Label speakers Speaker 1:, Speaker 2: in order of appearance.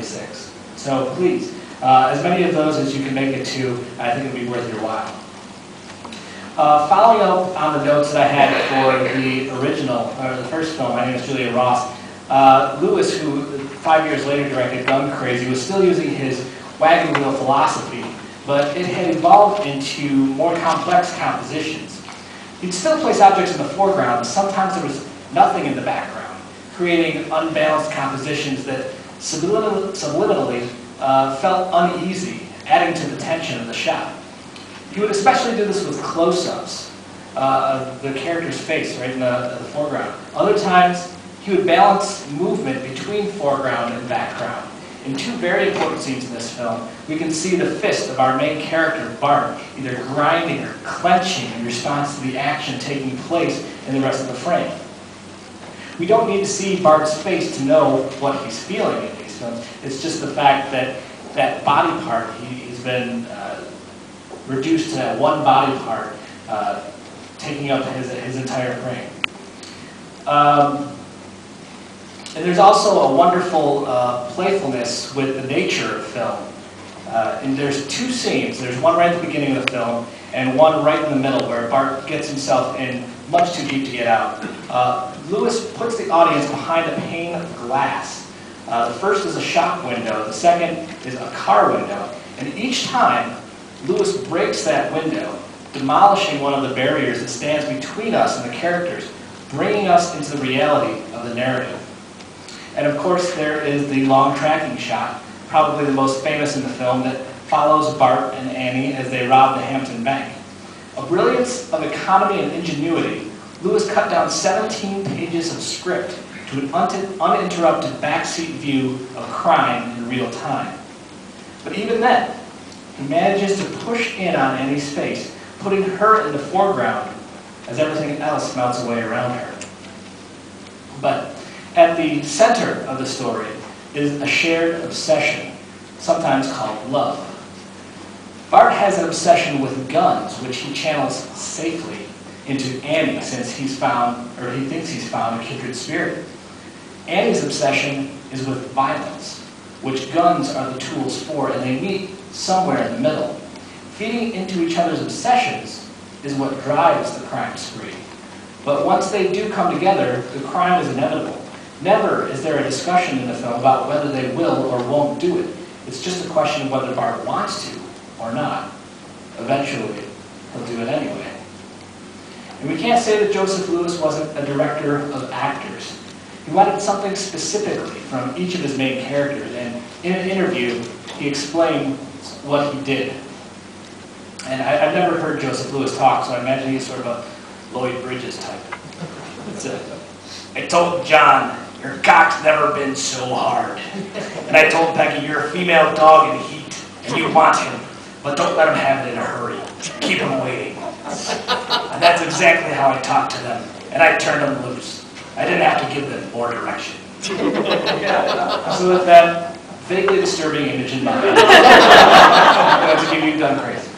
Speaker 1: 46. So please, as many of those as you can make it to, I think it would be worth your while. Following up on the notes that I had for the original, or the first film, my name is Julia Ross. Lewis, who 5 years later directed Gun Crazy, was still using his wagon wheel philosophy, but it had evolved into more complex compositions. He'd still place objects in the foreground, but sometimes there was nothing in the background, creating unbalanced compositions that subliminally felt uneasy, adding to the tension of the shot. He would especially do this with close-ups of the character's face right in the foreground. Other times, he would balance movement between foreground and background. In two very important scenes in this film, we can see the fist of our main character, Bart, either grinding or clenching in response to the action taking place in the rest of the frame. We don't need to see Bart's face to know what he's feeling in these films. It's just the fact that that body part, he's been reduced to that one body part, taking up his entire frame. And there's also a wonderful playfulness with the nature of film. And there's two scenes. There's one right at the beginning of the film, and one right in the middle where Bart gets himself in much too deep to get out. Lewis puts the audience behind a pane of glass. The first is a shop window, the second is a car window. And each time, Lewis breaks that window, demolishing one of the barriers that stands between us and the characters, bringing us into the reality of the narrative. And of course, there is the long tracking shot, probably the most famous in the film, that follows Bart and Annie as they rob the Hampton Bank. A brilliance of economy and ingenuity, Lewis cut down 17 pages of script to an uninterrupted backseat view of crime in real time. But even then, he manages to push in on Annie's face, putting her in the foreground as everything else melts away around her. But at the center of the story is a shared obsession, sometimes called love. Bart has an obsession with guns, which he channels safely into Annie, since he's found, or he thinks he's found, a kindred spirit. Annie's obsession is with violence, which guns are the tools for, and they meet somewhere in the middle. Feeding into each other's obsessions is what drives the crime spree. But once they do come together, the crime is inevitable. Never is there a discussion in the film about whether they will or won't do it. It's just a question of whether Bart wants to or not. Eventually, he'll do it anyway. And we can't say that Joseph Lewis wasn't a director of actors. He wanted something specifically from each of his main characters, and in an interview, he explained what he did. And I've never heard Joseph Lewis talk, so I imagine he's sort of a Lloyd Bridges type. I told John, your cock's never been so hard. And I told Becky, you're a female dog in heat, and you want him, but don't let him have it in a hurry. Keep him waiting. And that's exactly how I talked to them, and I turned them loose. I didn't have to give them more direction. So with that vaguely disturbing image in mind, I'm going to give you Gun Crazy.